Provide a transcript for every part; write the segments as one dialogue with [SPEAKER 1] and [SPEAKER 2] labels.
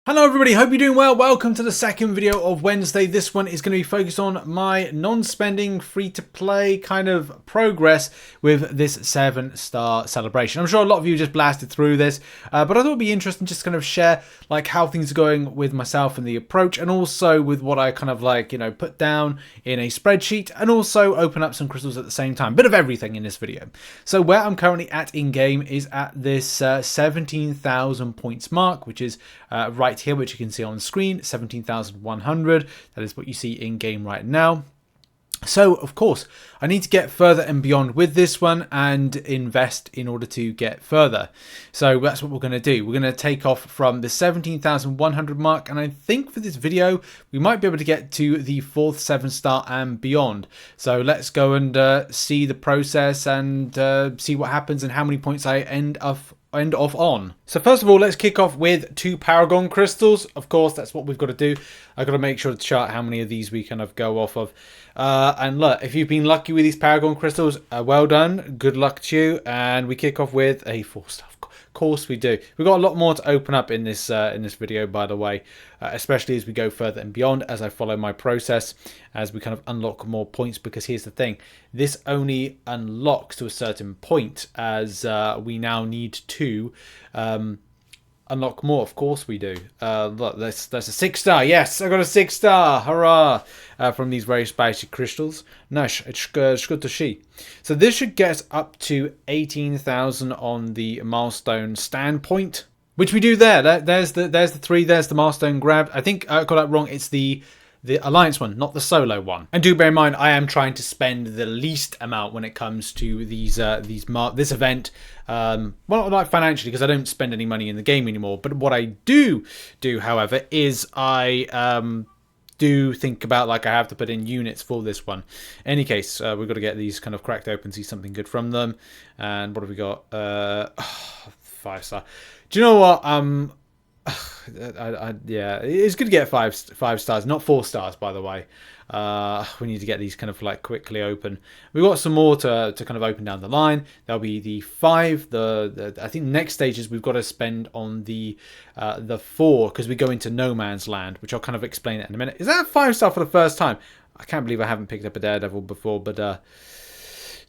[SPEAKER 1] Hello everybody, hope you're doing well. Welcome to the second video of Wednesday. This one is going to be focused on my non-spending, free-to-play kind of progress with this 7-star celebration. I'm sure a lot of you just blasted through this, but I thought it would be interesting just kind of share like how things are going with myself and the approach, and also with what I kind of like, you know, put down in a spreadsheet, and also open up some crystals at the same time. Bit of everything in this video. So where I'm currently at in-game is at this 17,000 points mark, which is right here, which you can see on the screen, 17,100. That is what you see in game right now. So of course I need to get further and beyond with this one and invest in order to get further. So that's what we're going to do. We're going to take off from the 17,100 mark, and I think for this video we might be able to get to the 4th 7-star and beyond. So let's go and see the process and see what happens and how many points I end off on. So first of all, let's kick off with 2 Paragon crystals. Of course, that's what we've got to do. I've got to make sure to chart how many of these we kind of go off of. And look, if you've been lucky with these Paragon crystals, well done. Good luck to you. And we kick off with a 4-star. Of course we do. We've got a lot more to open up in this video, by the way, especially as we go further and beyond, as I follow my process, as we kind of unlock more points. Because here's the thing, this only unlocks to a certain point, as we now need to unlock more. Of course we do. Look, that's a 6-star. Yes, I got a 6-star. Hurrah! From these very spicy crystals. Nice. It's good to see. So this should get us up to 18,000 on the milestone standpoint, which we do there. There's the 3. There's the milestone grabbed. I think I got that wrong. It's the alliance one, not the solo one. And do bear in mind, I am trying to spend the least amount when it comes to this event. Well, not like financially, because I don't spend any money in the game anymore. But what I do, however, is I do think about, like, I have to put in units for this one. In any case, we've got to get these kind of cracked open, see something good from them. And what have we got? 5-star. Do you know what? Yeah, it's good to get 5 stars, not 4 stars, by the way. We need to get these kind of like quickly open. We've got some more to kind of open down the line. There'll be the 5. I think the next stages we've got to spend on the 4, because we go into no man's land, which I'll kind of explain it in a minute. Is that a 5-star for the first time? I can't believe I haven't picked up a Daredevil before, but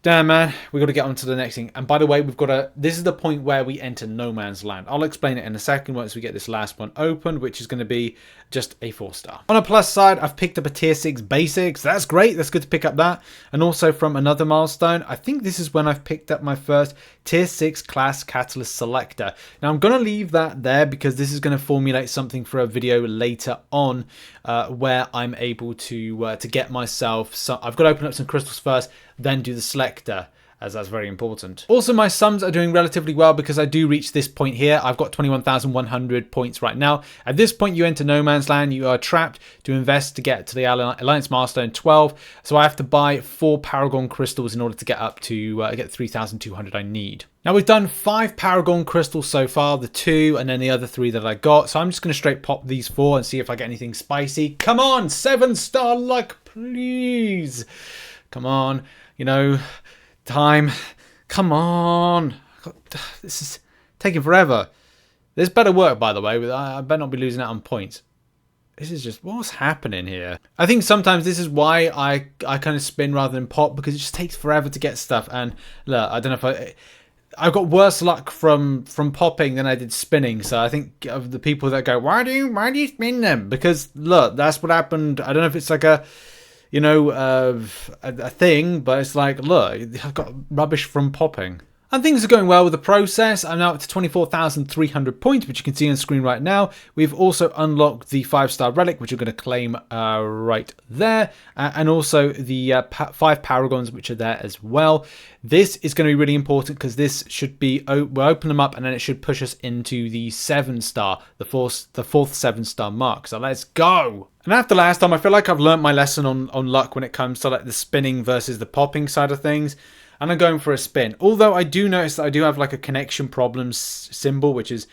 [SPEAKER 1] damn, man, we've got to get on to the next thing. And by the way, we've got to... This is the point where we enter no man's land. I'll explain it in a second once we get this last one opened, which is going to be just a 4-star. On a plus side, I've picked up a tier 6 basics. That's great. That's good to pick up that. And also from another milestone, I think this is when I've picked up my first tier 6 class catalyst selector. Now, I'm going to leave that there because this is going to formulate something for a video later on where I'm able to get myself... So I've got to open up some crystals first, then do the selector, as that's very important. Also, my sums are doing relatively well because I do reach this point here. I've got 21,100 points right now. At this point, you enter no man's land. You are trapped to invest to get to the Alliance milestone 12. So I have to buy 4 Paragon crystals in order to get up to get 3,200 I need. Now, we've done 5 Paragon crystals so far, the 2 and then the other 3 that I got. So I'm just going to straight pop these 4 and see if I get anything spicy. Come on, 7-star luck, please. Come on, you know, time. Come on. This is taking forever. This better work, by the way. I better not be losing out on points. This is just, what's happening here? I think sometimes this is why I kind of spin rather than pop, because it just takes forever to get stuff. And look, I don't know if I've got worse luck from popping than I did spinning. So I think of the people that go, why do you spin them? Because look, that's what happened. I don't know if it's like a... you know, a thing, but it's like, look, I've got rubbish from popping. And things are going well with the process. I'm now up to 24,300 points, which you can see on the screen right now. We've also unlocked the 5-star relic, which I'm going to claim right there. And also the 5 Paragons, which are there as well. This is going to be really important because this should be, we'll open them up and then it should push us into the 7-star, the fourth 7-star mark. So let's go. And after last time, I feel like I've learned my lesson on luck when it comes to like the spinning versus the popping side of things. And I'm going for a spin. Although I do notice that I do have like a connection problems symbol, which is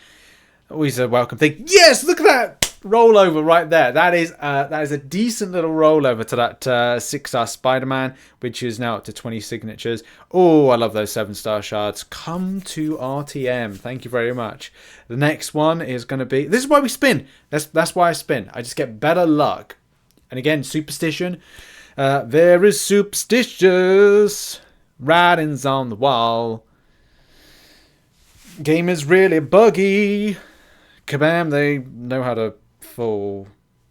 [SPEAKER 1] always a welcome thing. Yes, look at that. rollover right there. That is a decent little rollover to that 6-star Spider-Man, which is now up to 20 signatures. Oh, I love those 7-star shards. Come to RTM. Thank you very much. The next one is going to be... This is why we spin. That's why I spin. I just get better luck. And again, superstition. Very superstitious. Writings on the wall. Game is really buggy. Kabam, they know how to fall.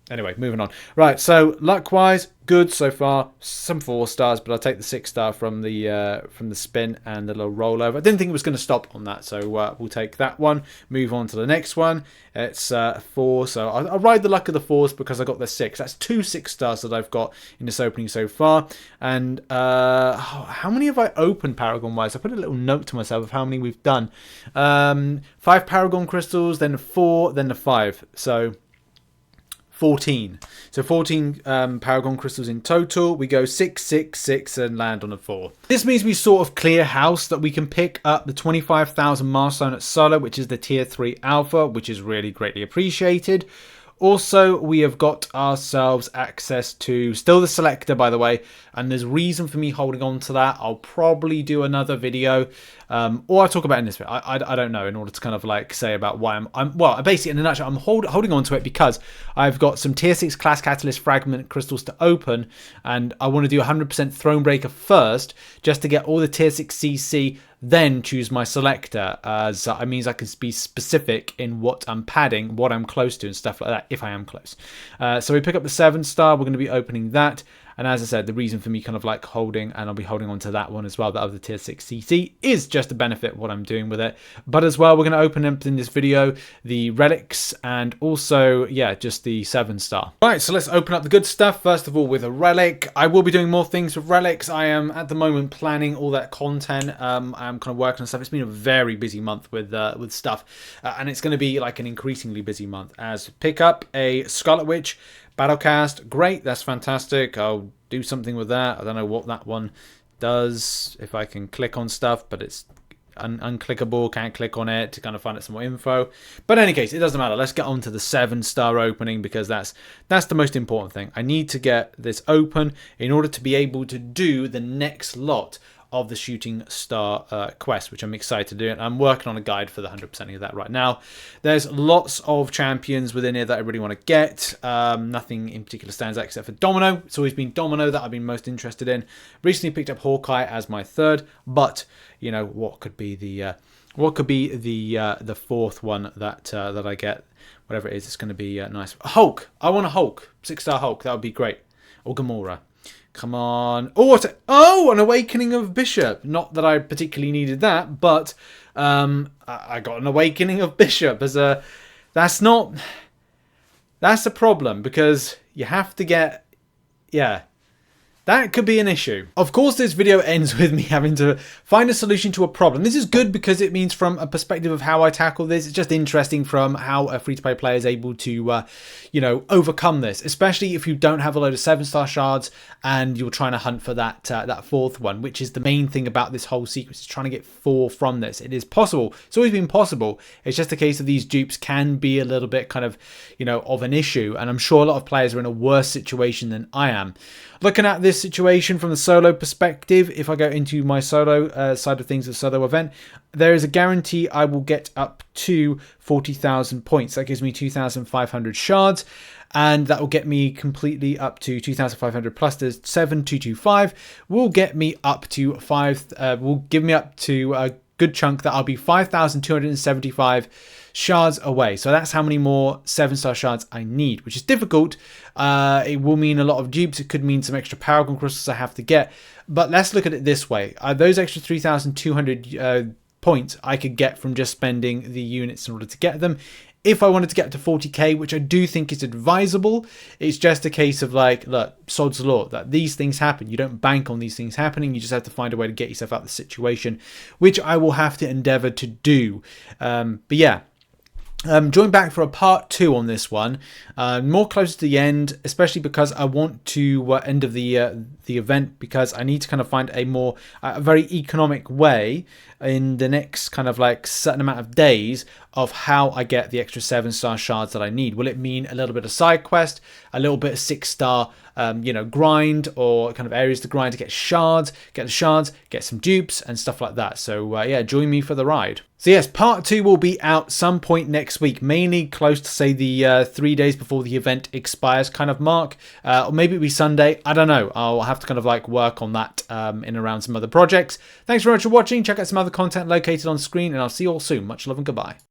[SPEAKER 1] Anyway, moving on. Right, so luck-wise, good so far. Some 4 stars, but I'll take the 6-star from the spin and the little rollover. I didn't think it was going to stop on that, so we'll take that one. Move on to the next one. It's 4, so I'll ride the luck of the 4s because I got the 6. That's 2 6-stars that I've got in this opening so far. And how many have I opened Paragon-wise? I put a little note to myself of how many we've done. 5 Paragon crystals, then 4, then the 5. So 14. So 14 Paragon crystals in total. We go 6, 6, 6 and land on a 4. This means we sort of clear house that we can pick up the 25,000 milestone at solo, which is the tier 3 alpha, which is really greatly appreciated. Also, we have got ourselves access to still the selector, by the way, and there's reason for me holding on to that. I'll probably do another video, or I'll talk about it in this video. I don't know, in order to kind of like say about why well, basically in a nutshell, I'm holding on to it because I've got some tier 6 class catalyst fragment crystals to open, and I want to do 100% Thronebreaker first, just to get all the tier 6 CC, then choose my selector, as it means I can be specific in what I'm padding, what I'm close to and stuff like that, if I am close. So we pick up the 7-star, we're going to be opening that. And as I said, the reason for me kind of like holding, and I'll be holding on to that one as well, that other tier 6 CC, is just to benefit what I'm doing with it. But as well, we're going to open up in this video the relics and also, yeah, just the 7-star. Right, so let's open up the good stuff. First of all, with a relic. I will be doing more things with relics. I am at the moment planning all that content. I'm kind of working on stuff. It's been a very busy month with stuff, and it's going to be like an increasingly busy month. As pick up a Scarlet Witch Battlecast, great, that's fantastic. I'll do something with that. I don't know what that one does, if I can click on stuff, but it's unclickable, can't click on it to kind of find out some more info. But in any case, it doesn't matter. Let's get on to the 7-star opening, because that's the most important thing. I need to get this open in order to be able to do the next lot of the shooting star quest, which I'm excited to do. And I'm working on a guide for the 100% of that right now. There's lots of champions within here that I really want to get. Nothing in particular stands out except for Domino. It's always been Domino that I've been most interested in. Recently picked up Hawkeye as my 3rd, but you know what could be the fourth one that I get, whatever it is. It's going to be nice. Hulk. I want a Hulk, 6-star Hulk. That would be great. Or Gamora. Come on. Oh, an Awakening of Bishop. Not that I particularly needed that, but I got an Awakening of Bishop as a... That's a problem, because you have to get... Yeah. That could be an issue. Of course, this video ends with me having to find a solution to a problem. This is good because it means from a perspective of how I tackle this, it's just interesting from how a free-to-play player is able to, overcome this, especially if you don't have a load of 7-star shards and you're trying to hunt for that 4th one, which is the main thing about this whole sequence, is trying to get 4 from this. It is possible. It's always been possible. It's just a case of these dupes can be a little bit kind of, of an issue, and I'm sure a lot of players are in a worse situation than I am. Looking at this situation from the solo perspective, if I go into my solo side of things, the solo event, there is a guarantee I will get up to 40,000 points. That gives me 2,500 shards, and that will get me completely up to 2,500 plus the 7,225 will get me up to will give me up to a good chunk that I'll be 5,275 shards away. So that's how many more 7-star shards I need, which is difficult. It will mean a lot of dupes. It could mean some extra Paragon crystals I have to get. But let's look at it this way. Those extra 3,200 points I could get from just spending the units in order to get them. If I wanted to get to 40k, which I do think is advisable, it's just a case of like, look, sod's law, that these things happen. You don't bank on these things happening. You just have to find a way to get yourself out of the situation, which I will have to endeavor to do. But yeah. Join back for a part 2 on this one, more close to the end, especially because I want to end of the event, because I need to kind of find a very economic way in the next kind of like certain amount of days of how I get the extra 7-star shards that I need. Will it mean a little bit of side quest, a little bit of 6-star, grind, or kind of areas to grind to get shards, get some dupes and stuff like that. So yeah, join me for the ride. So yes, part 2 will be out some point next week, mainly close to say the 3 days before the event expires kind of mark, or maybe it'll be Sunday. I don't know. I'll have to kind of like work on that in and around some other projects. Thanks very much for watching. Check out some other content located on screen, and I'll see you all soon. Much love and goodbye.